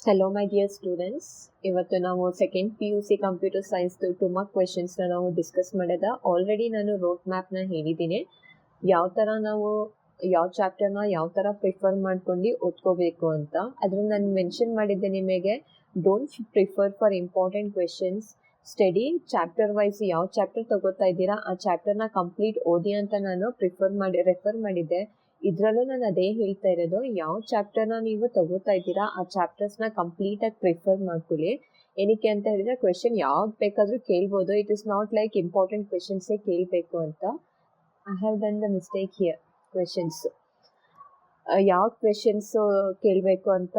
Hello my dear students, ಇವತ್ತು ನಾವು second PUC computer ಸೈನ್ಸ್ದು 2 mark ಕ್ವೆಶನ್ಸ್ನ ನಾವು ಡಿಸ್ಕಸ್ ಮಾಡಿದ. ಆಲ್ರೆಡಿ ನಾನು ರೋಡ್ ಮ್ಯಾಪ್ನ ಹೇಳಿದ್ದೀನಿ, ಯಾವ ಥರ ನಾವು ಯಾವ ಚಾಪ್ಟರ್ನ ಯಾವ ಥರ ಪ್ರಿಫರ್ ಮಾಡ್ಕೊಂಡು ಓದ್ಕೋಬೇಕು ಅಂತ. ಅದ್ರಲ್ಲಿ ನಾನು ಮೆನ್ಷನ್ ಮಾಡಿದ್ದೆ ನಿಮಗೆ, don't prefer for important questions, study chapter wise. ಯಾವ ಚಾಪ್ಟರ್ ತಗೋತಾ ಇದ್ದೀರಾ ಆ ಚಾಪ್ಟರ್ನ ಕಂಪ್ಲೀಟ್ ಓದಿ ಅಂತ ನಾನು ರೆಫರ್ ಮಾಡಿದ್ದೆ. ಇದರಲ್ಲೂ ನಾನು ಅದೇ ಹೇಳ್ತಾ ಇರೋದು, ಯಾವ ಚಾಪ್ಟರ್ನ ನೀವು ತಗೋತಾ ಇದ್ದೀರಾ ಆ ಚಾಪ್ಟರ್ಸ್ನ ಕಂಪ್ಲೀಟಾಗಿ ಪ್ರಿಫರ್ ಮಾಡ್ಕೊಳ್ಳಿ. ಏನಕ್ಕೆ ಅಂತ ಹೇಳಿದ್ರೆ ಕ್ವೆಶನ್ ಯಾವ್ದು ಬೇಕಾದರೂ ಕೇಳ್ಬೋದು. It is not like important ಕ್ವೆಶನ್ಸೇ ಕೇಳಬೇಕು ಅಂತ. I have done the mistake here. Questions ಯಾವ ಕ್ವೆಶನ್ಸ್ ಕೇಳಬೇಕು ಅಂತ,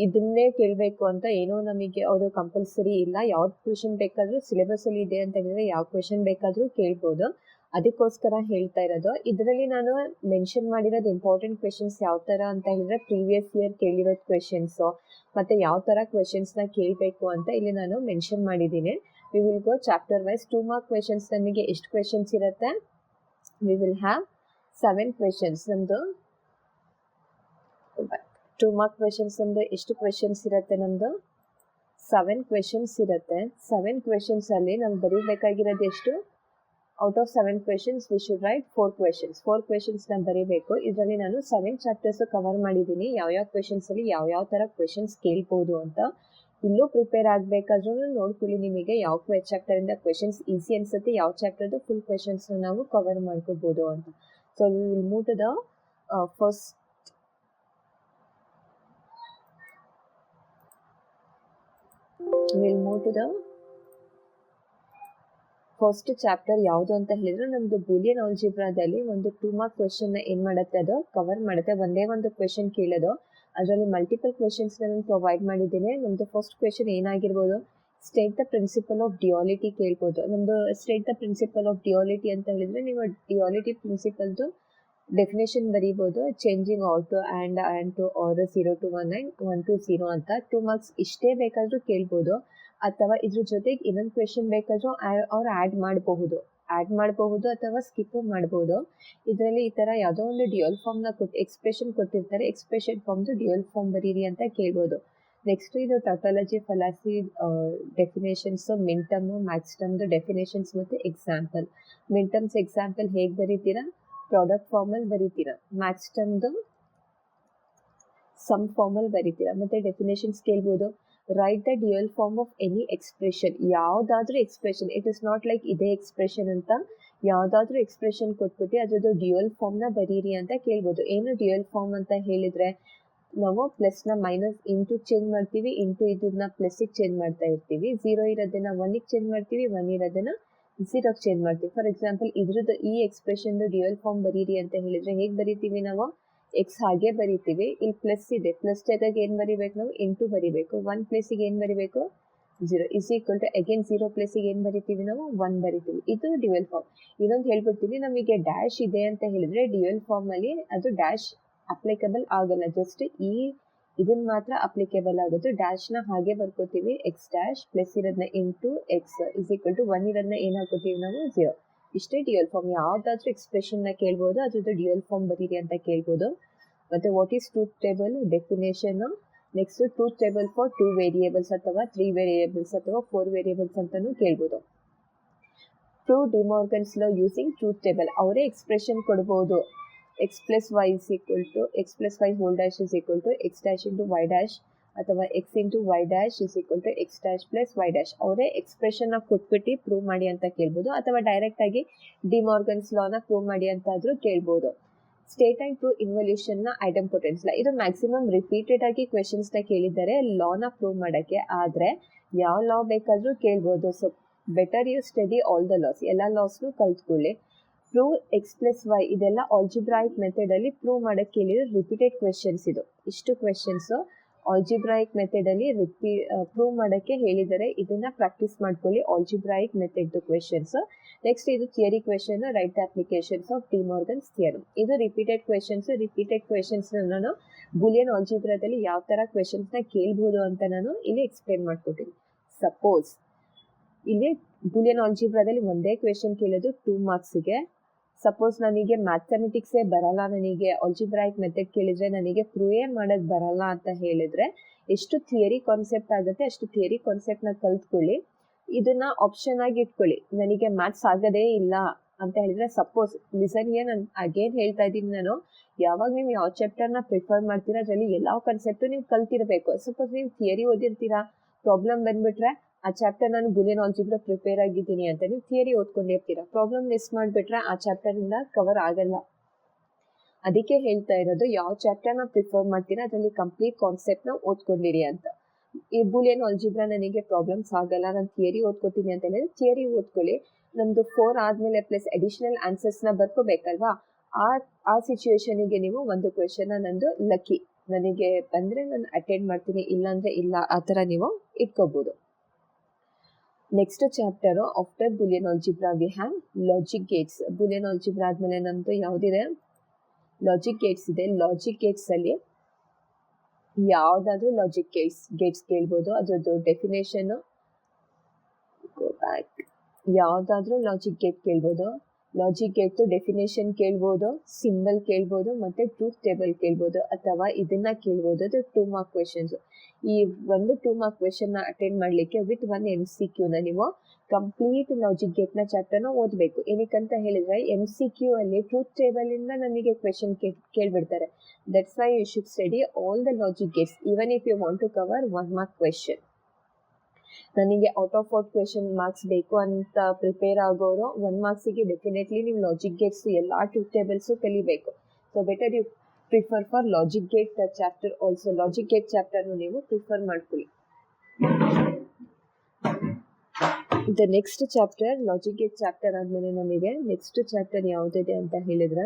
ಇದನ್ನೇ ಕೇಳಬೇಕು ಅಂತ ಏನೋ ನಮಗೆ ಅವರು ಕಂಪಲ್ಸರಿ ಇಲ್ಲ. ಯಾವ್ದು ಕ್ವೆಶನ್ ಬೇಕಾದರೂ ಸಿಲೆಬಸಲ್ಲಿ ಇದೆ ಅಂತ ಹೇಳಿದ್ರೆ ಯಾವ ಕ್ವೆಶನ್ ಬೇಕಾದರೂ ಕೇಳ್ಬೋದು. ಅದಕ್ಕೋಸ್ಕರ ಹೇಳ್ತಾ ಇರೋದು. ಇದರಲ್ಲಿ ನಾನು ಮೆನ್ಷನ್ ಮಾಡಿರೋದು ಇಂಪಾರ್ಟೆಂಟ್ ಕ್ವೆಶನ್ಸ್ ಯಾವ ಥರ ಅಂತ ಹೇಳಿದ್ರೆ ಪ್ರೀವಿಯಸ್ ಇಯರ್ ಕೇಳಿರೋದು ಕ್ವೆಶನ್ಸು ಮತ್ತು ಯಾವ ಥರ ಕ್ವೆಶನ್ಸ್ನ ಕೇಳಬೇಕು ಅಂತ ಇಲ್ಲಿ ನಾನು ಮೆನ್ಷನ್ ಮಾಡಿದ್ದೀನಿ. We will go chapter wise. 2 mark questions ನಮಗೆ ಎಷ್ಟು ಕ್ವೆಶನ್ಸ್ ಇರುತ್ತೆ? We will have 7 questions. ನಮ್ಮದು 2 ಮಾರ್ಕ್ ಕ್ವೆಶನ್ಸ್ ನಮ್ಮದು ಎಷ್ಟು ಕ್ವೆಶನ್ಸ್ ಇರುತ್ತೆ? ನಮ್ಮದು 7 ಕ್ವೆಶನ್ಸ್ ಇರುತ್ತೆ. 7 ಕ್ವೆಶನ್ಸಲ್ಲಿ ನಾವು ಬರೀಬೇಕಾಗಿರೋದು ಎಷ್ಟು? Out of 7 questions we should write 4 questions. 4 ಕ್ವೆಶನ್ಸ್ನ ಬರೀಬೇಕು. ಇದರಲ್ಲಿ ನಾನು 7 ಚಾಪ್ಟರ್ಸು ಕವರ್ ಮಾಡಿದ್ದೀನಿ. ಯಾವ್ಯಾವ ಕ್ವೆಶನ್ಸಲ್ಲಿ ಯಾವ್ಯಾವ ಥರ ಕ್ವೆಶನ್ಸ್ ಕೇಳ್ಬೋದು ಅಂತ. ಇಲ್ಲೂ ಪ್ರಿಪೇರ್ ಆಗಬೇಕಾದ್ರೂ ನೋಡ್ಕೊಳ್ಳಿ, ನಿಮಗೆ ಯಾವ ಚಾಪ್ಟರಿಂದ ಕ್ವೆಶನ್ಸ್ ಈಸಿ ಅನಿಸುತ್ತೆ, ಯಾವ ಚಾಪ್ಟರ್ದು ಫುಲ್ ಕ್ವೆಶನ್ಸ್ನ ನಾವು ಕವರ್ ಮಾಡ್ಕೋಬೋದು ಅಂತ. So we will move to the first. Will move to the first chapter. ಯಾವುದು ಅಂತ ಹೇಳಿದ್ರೆ ನಮ್ಮದು ಬೂಲಿಯನ್ ಆಲ್ಜಿಬ್ರಾದಲ್ಲಿ ಒಂದು 2 ಮಾರ್ಕ್ ಕ್ವೆಶನ್ನ ಏನು ಮಾಡುತ್ತೆ, ಅದು ಕವರ್ ಮಾಡುತ್ತೆ. ಒಂದೇ ಒಂದು ಕ್ವೆಶನ್ ಕೇಳೋದು, ಅದರಲ್ಲಿ ಮಲ್ಟಿಪಲ್ ಕ್ವೆಶನ್ಸ್ನ ನಾನು ಪ್ರೊವೈಡ್ ಮಾಡಿದ್ದೀನಿ. ನಮ್ಮದು ಫಸ್ಟ್ ಕ್ವೆಶನ್ ಏನಾಗಿರ್ಬೋದು? State the principle of duality ಕೇಳ್ಬೋದು. ನಮ್ಮದು state the principle of duality ಅಂತ ಹೇಳಿದ್ರೆ ನೀವು ಡಿಯಾಲಿಟಿ ಪ್ರಿನ್ಸಿಪಲ್ದು ಡೆಫಿನೇಷನ್ ಬರೀಬೋದು. Changing out to and to or 0 to 1 and 1 to 0 ಅಂತ. 2 ಮಾರ್ಕ್ಸ್ ಇಷ್ಟೇ ಬೇಕಾದರೂ ಕೇಳ್ಬೋದು. ಅಥವಾ ಇದ್ರ ಜೊತೆಗೆ ಇನ್ನೊಂದು ಕ್ವೆಶನ್ ಬೇಕಾದರೂ ಅವ್ರು ಆ್ಯಡ್ ಮಾಡಬಹುದು ಅಥವಾ ಸ್ಕಿಪ್ ಮಾಡ್ಬೋದು. ಇದರಲ್ಲಿ ಈ ಥರ ಯಾವುದೋ ಒಂದು ಡ್ಯುಯಲ್ ಫಾರ್ಮ್ನ ಎಕ್ಸ್ಪ್ರೆಷನ್ ಕೊಟ್ಟಿರ್ತಾರೆ, ಎಕ್ಸ್ಪ್ರೆಷನ್ ಫಾರ್ಮ್ದು ಡ್ಯುಯಲ್ ಫಾರ್ಮ್ ಬರೀರಿ ಅಂತ ಕೇಳ್ಬೋದು. ನೆಕ್ಸ್ಟ್ ಇದು ಟೌಟಾಲಜಿ, ಫಲಾಸಿ ಡೆಫಿನೇಷನ್ಸು, ಮಿಂಟಮು, ಮ್ಯಾಕ್ಸ್ಟಮ್ದು ಡೆಫಿನೇಷನ್ಸ್ ಮತ್ತು ಎಕ್ಸಾಂಪಲ್. ಮಿಂಟಮ್ಸ್ ಎಕ್ಸಾಂಪಲ್ ಹೇಗೆ ಬರೀತೀರಾ? ಪ್ರಾಡಕ್ಟ್ ಫಾರ್ಮಲ್ಲಿ ಬರೀತೀರಾ. ಮ್ಯಾಕ್ಸ್ಟಮ್ದು ಸಮ್ ಫಾರ್ಮಲ್ಲಿ ಬರೀತೀರಾ. ಮತ್ತು ಡೆಫಿನೇಷನ್ಸ್ ಕೇಳ್ಬೋದು. Write the dual form of any expression. ಯಾವುದಾದ್ರೂ expression, it is not like ಇದೇ ಎಕ್ಸ್ಪ್ರೆಷನ್ ಅಂತ. ಯಾವುದಾದ್ರೂ ಎಕ್ಸ್ಪ್ರೆಷನ್ ಕೊಟ್ಬಿಟ್ಟು ಅದ್ರದ್ದು ಡ್ಯುಯಲ್ ಫಾರ್ಮ್ನ ಬರೀರಿ ಅಂತ ಕೇಳ್ಬೋದು. ಏನು ಡ್ಯುಯಲ್ ಫಾರ್ಮ್ ಅಂತ ಹೇಳಿದರೆ, ನಾವು ಪ್ಲಸ್ನ ಮೈನಸ್ ಇಂಟು ಚೇಂಜ್ ಮಾಡ್ತೀವಿ, ಇಂಟು ಇದನ್ನ ಪ್ಲಸ್ಸಿಗೆ ಚೇಂಜ್ ಮಾಡ್ತಾ ಇರ್ತೀವಿ. 0 ಇರೋದನ್ನು 1ಗೆ ಚೇಂಜ್ ಮಾಡ್ತೀವಿ, 1 ಇರೋದನ್ನು 0ಗೆ ಚೇಂಜ್ ಮಾಡ್ತೀವಿ. ಫಾರ್ ಎಕ್ಸಾಂಪಲ್ ಇದ್ರದ್ದು ಈ ಎಕ್ಸ್ಪ್ರೆಷನ್ದು ಡ್ಯುಯಲ್ ಫಾರ್ಮ್ ಬರೀರಿ ಅಂತ ಹೇಳಿದರೆ ಹೇಗೆ ಬರೀತೀವಿ ನಾವು? ಎಕ್ಸ್ ಹಾಗೆ ಬರೀತೀವಿ. ಇಲ್ಲಿ ಪ್ಲಸ್ ಇದೆ, ಪ್ಲಸ್ ಜಾಗಕ್ಕೆ ಏನು ಬರೀಬೇಕು ನಾವು? ಇಂಟು ಬರೀಬೇಕು. 1 ಪ್ಲೇಸಿಗೆ ಏನು ಬರೀಬೇಕು? 0 ಇಸ್ ಈಕ್ವಲ್ ಟು ಅಗೇನ್ 0 ಪ್ಲೇಸಿಗೆ ಏನು ಬರೀತೀವಿ ನಾವು? 1 ಬರೀತೀವಿ. ಇದು ಡ್ಯುಯಲ್ ಫಾರ್ಮ್. ಇನ್ನೊಂದು ಹೇಳ್ಬಿಡ್ತೀನಿ, ನಮಗೆ ಡ್ಯಾಶ್ ಇದೆ ಅಂತ ಹೇಳಿದರೆ ಡ್ಯುಯಲ್ ಫಾರ್ಮಲ್ಲಿ ಅದು ಡ್ಯಾಶ್ ಅಪ್ಲಿಕೇಬಲ್ ಆಗಲ್ಲ. ಜಸ್ಟ್ ಇದನ್ನು ಮಾತ್ರ ಅಪ್ಲಿಕೇಬಲ್ ಆಗೋದು. ಡ್ಯಾಶ್ನ ಹಾಗೆ ಬರ್ಕೋತೀವಿ, ಎಕ್ಸ್ ಡ್ಯಾಶ್ ಪ್ಲಸ್ ಇರೋದನ್ನ into x is equal to 1 ಇರೋದನ್ನ ಏನು ಹಾಕೋತೀವಿ ನಾವು? 0. ಇಷ್ಟೇ ಡ್ಯುಯಲ್ ಫಾರ್ಮ್. ಯಾವುದಾದ್ರೂ ಎಕ್ಸ್ಪ್ರೆಷನ್ನ ಕೇಳ್ಬೋದು, ಅದ್ರದ್ದು ಡ್ಯುಯಲ್ ಫಾರ್ಮ್ ಬರೀರಿ ಅಂತ ಕೇಳ್ಬೋದು. ಮತ್ತು what is truth table definition. Next truth table for 2 variables ಅಥವಾ 3 ವೇರಿಯೇಬಲ್ಸ್ ಅಥವಾ 4 ವೇರಿಯೇಬಲ್ಸ್ ಅಂತಲೂ ಕೇಳ್ಬೋದು. ಪ್ರೂವ್ ಡಿ ಮಾರ್ಗನ್ಸ್ ಲಾ ಯೂಸಿಂಗ್ ಟ್ರೂತ್ ಟೇಬಲ್. ಅವರೇ ಎಕ್ಸ್ಪ್ರೆಷನ್ ಕೊಡ್ಬೋದು. x plus y is equal to x plus y whole dash is equal to x dash into y dash ಅಥವಾ x into y dash is equal to x dash plus y dash. ಅವರೇ ಎಕ್ಸ್ಪ್ರೆಷನ್ನ ಕೊಟ್ಬಿಟ್ಟು prove ಮಾಡಿ ಅಂತ ಕೇಳ್ಬೋದು, ಅಥವಾ ಡೈರೆಕ್ಟಾಗಿ De Morgan's ಲಾನ prove ಮಾಡಿ ಅಂತ ಆದರೂ ಕೇಳ್ಬೋದು. ಸ್ಟೇಟ್ ಆ್ಯಂಡ್ ಪ್ರೂವ್ ಇನ್ವಲ್ಯೂಷನ್ನ ಐಡೆಂಪೊಟೆನ್ಸ್ ಲಾ. ಇದು ಮ್ಯಾಕ್ಸಿಮಮ್ ರಿಪೀಟೆಡ್ ಆಗಿ ಕ್ವೆಶನ್ಸ್ನ ಕೇಳಿದ್ದಾರೆ ಲಾನ ಪ್ರೂವ್ ಮಾಡೋಕ್ಕೆ. ಆದರೆ ಯಾವ ಲಾ ಬೇಕಾದರೂ ಕೇಳ್ಬೋದು. So better you study all the laws, ಎಲ್ಲ ಲಾಸ್ನು ಕಲ್ತ್ಕೊಳ್ಳಿ. ಪ್ರೂವ್ ಎಕ್ಸ್ ಪ್ಲಸ್ ವೈ, ಇದೆಲ್ಲ ಆಲ್ಜಿಬ್ರಾಯಿಕ್ ಮೆಥಡಲ್ಲಿ ಪ್ರೂವ್ ಮಾಡೋಕ್ಕೆ ಕೇಳಿರೋ ರಿಪೀಟೆಡ್ ಕ್ವೆಶನ್ಸ್. ಇಷ್ಟು ಕ್ವೆಶನ್ಸು ಆಲ್ಜಿಬ್ರಾಯಿಕ್ ಮೆಥಡಲ್ಲಿ ಪ್ರೂವ್ ಮಾಡೋಕ್ಕೆ ಹೇಳಿದ್ದಾರೆ. ಇದನ್ನು ಪ್ರಾಕ್ಟೀಸ್ ಮಾಡ್ಕೊಳ್ಳಿ, ಆಲ್ಜಿಬ್ರಾಯಿಕ್ ಮೆಥಡ್ದು ಕ್ವೆಶನ್ಸ್. ನೆಕ್ಸ್ಟ್ ಇದು theory question, write the applications of de Morgan's theorem. ಇದು ರಿಪೀಟೆಡ್ ಕ್ವೆಶನ್ಸ್. ರಿಪೀಟೆಡ್ ಕ್ವೆಶನ್ಸ್ನ ನಾನು ಬೂಲಿಯನ್ ಆಲ್ಜಿಬ್ರಾದಲ್ಲಿ ಯಾವ ಥರ ಕ್ವೆಶನ್ಸ್ನ ಕೇಳ್ಬೋದು ಅಂತ ನಾನು ಇಲ್ಲಿ ಎಕ್ಸ್ಪ್ಲೇನ್ ಮಾಡ್ಕೊತೀನಿ. ಸಪೋಸ್ ಇಲ್ಲಿ ಬೂಲಿಯನ್ ಆಲ್ಜಿಬ್ರಾದಲ್ಲಿ ಒಂದೇ ಕ್ವೆಶನ್ ಕೇಳೋದು 2 ಮಾರ್ಕ್ಸಿಗೆ, ಸಪೋಸ್ ನನಗೆ ಮ್ಯಾಥಮೆಟಿಕ್ಸೇ ಬರಲ್ಲ, ನನಗೆ ಆಲ್ಜಿಬ್ರಾಯಿಕ್ ಮೆಥಡ್ ಕೇಳಿದ್ರೆ ನನಗೆ ಪ್ರೂವೇ ಮಾಡೋದು ಬರಲ್ಲ ಅಂತ ಹೇಳಿದ್ರೆ ಎಷ್ಟು ಥಿಯರಿ ಕಾನ್ಸೆಪ್ಟ್ ಆಗುತ್ತೆ ಅಷ್ಟು ಥಿಯರಿ ಕಾನ್ಸೆಪ್ಟ್ನ ಕಲ್ತ್ಕೊಳ್ಳಿ. ಇದನ್ನ ಆಪ್ಷನ್ ಆಗಿ ಇಟ್ಕೊಳ್ಳಿ. ನನಗೆ ಮ್ಯಾಥ್ಸ್ ಆಗೋದೇ ಇಲ್ಲ ಅಂತ ಹೇಳಿದ್ರೆ, ಸಪೋಸ್ ಲಿಸನ್ಗೆ ನಾನು ಅಗೇನ್ ಹೇಳ್ತಾ ಇದ್ದೀನಿ, ನಾನು ಯಾವಾಗ ನೀವು ಯಾವ ಚಾಪ್ಟರ್ನ ಪ್ರಿಫರ್ ಮಾಡ್ತೀರಾ ಅದರಲ್ಲಿ ಎಲ್ಲ ಕಾನ್ಸೆಪ್ಟು ನೀವು ಕಲ್ತಿರಬೇಕು. ಸಪೋಸ್ ನೀವು ಥಿಯರಿ ಓದಿರ್ತೀರಾ, ಪ್ರಾಬ್ಲಮ್ ಬಂದ್ಬಿಟ್ರೆ ಆ ಚಾಪ್ಟರ್ ನಾನು ಬೂಲಿಯನ್ ಆಲ್ಜಿಬ್ರಾ ಪ್ರಿಪೇರ್ ಆಗಿದ್ದೀನಿ ಅಂತ ನೀವು ಥಿಯರಿ ಓದ್ಕೊಂಡಿರ್ತೀರಾ, ಪ್ರಾಬ್ಲಮ್ ಮಿಸ್ ಮಾಡಿಬಿಟ್ರೆ ಆ ಚಾಪ್ಟರಿಂದ ಕವರ್ ಆಗಲ್ಲ. ಅದಕ್ಕೆ ಹೇಳ್ತಾ ಇರೋದು, ಯಾವ ಚಾಪ್ಟರ್ನ ಪ್ರಿಫರ್ ಮಾಡ್ತೀರಾ ಅದರಲ್ಲಿ ಕಂಪ್ಲೀಟ್ ಕಾನ್ಸೆಪ್ಟ್ನ ಓದ್ಕೊಂಡಿರಿ ಅಂತ. ಈ ಬೂಲಿಯನ್ ಆಲ್ಜಿಬ್ರಾ ನನಗೆ ಪ್ರಾಬ್ಲಮ್ಸ್ ಆಗಲ್ಲ, ನಾನು ಥಿಯರಿ ಓದ್ಕೋತೀನಿ ಅಂತ ಹೇಳಿದ್ರೆ ಥಿಯರಿ ಓದ್ಕೊಳ್ಳಿ. ನಮ್ದು 4 ಆದ್ಮೇಲೆ ಪ್ಲಸ್ ಅಡಿಷನಲ್ ಆನ್ಸರ್ಸ್ನ ಬರ್ಕೋಬೇಕಲ್ವಾ, ಆ ಸಿಚುವೇಶನಿಗೆ ನೀವು ಒಂದು ಕ್ವೆಶನ್ ನಂದು ಲಕ್ಕಿ, ನನಗೆ ಬಂದರೆ ನಾನು ಅಟೆಂಡ್ ಮಾಡ್ತೀನಿ, ಇಲ್ಲಾಂದರೆ ಇಲ್ಲ, ಆ ಥರ ನೀವು ಇಟ್ಕೋಬೋದು. Next chapter after Boolean algebra we have logic Gates. Boolean algebra ಆದಮೇಲೆ ನಮ್ಮದು ಯಾವುದಿದೆ, ಲಾಜಿಕ್ ಗೇಟ್ಸ್ ಇದೆ. ಲಾಜಿಕ್ ಗೇಟ್ಸಲ್ಲಿ ಯಾವುದಾದ್ರೂ ಲಾಜಿಕ್ ಗೇಟ್ಸ್ ಕೇಳ್ಬೋದು, ಅದರದ್ದು ಡೆಫಿನೇಷನ್ನು ಗೋ ಬ್ಯಾಕ್, ಯಾವುದಾದ್ರೂ ಲಾಜಿಕ್ ಗೇಟ್ ಕೇಳ್ಬೋದು. ಲಾಜಿಕ್ ಗೇಟ್ದು ಡೆಫಿನೇಷನ್ ಕೇಳ್ಬೋದು, ಸಿಂಬಲ್ ಕೇಳ್ಬೋದು, ಮತ್ತು ಟ್ರೂತ್ ಟೇಬಲ್ ಕೇಳ್ಬೋದು, ಅಥವಾ ಇದನ್ನ ಕೇಳ್ಬೋದು. ಅದು 2 ಮಾರ್ಕ್ ಕ್ವೆಶನ್ಸ್. ಈ ಒಂದು 2 ಮಾರ್ಕ್ ಕ್ವೆಶನ್ನ ಅಟೆಂಡ್ ಮಾಡಲಿಕ್ಕೆ ವಿತ್ 1 MCQನ ನೀವು ಕಂಪ್ಲೀಟ್ ಲಾಜಿಕ್ ಗೇಟ್ನ ಚಾಪ್ಟರ್ನ ಓದಬೇಕು. ಏನಕ್ಕಂತ ಹೇಳಿದ್ರೆ MCQ ಅಲ್ಲಿ ಟ್ರೂತ್ ಟೇಬಲಿಂದ ನಮಗೆ ಕ್ವೆಶನ್ ಕೇಳ್ಬಿಡ್ತಾರೆ. That's why you should study all the logic gates even if you want to cover 1 mark question. ನನಗೆ ಔಟ್ ಆಫ್ 4 ಕ್ವೆಶನ್ ಮಾರ್ಕ್ಸ್ ಬೇಕು ಅಂತ ಪ್ರಿಪೇರ್ ಆಗೋರು 1 ಮಾರ್ಕ್ಸಿಗೆ ಡೆಫಿನೆಟ್ಲಿ ನೀವು ಲಾಜಿಕ್ ಗೇಟ್ಸ್ ಎಲ್ಲ ಟ್ರೂತ್ ಟೇಬಲ್ಸು ಕಲಿಬೇಕು. So better you prefer for logic gate chapter also. Logic gate ಚಾಪ್ಟರ್ನು ನೀವು ಪ್ರಿಫರ್ ಮಾಡ್ಕೊಳ್ಳಿ. The next chapter logic gate chapter ಆದಮೇಲೆ ನಮಗೆ ನೆಕ್ಸ್ಟ್ ಚಾಪ್ಟರ್ ಯಾವುದಿದೆ ಅಂತ ಹೇಳಿದ್ರೆ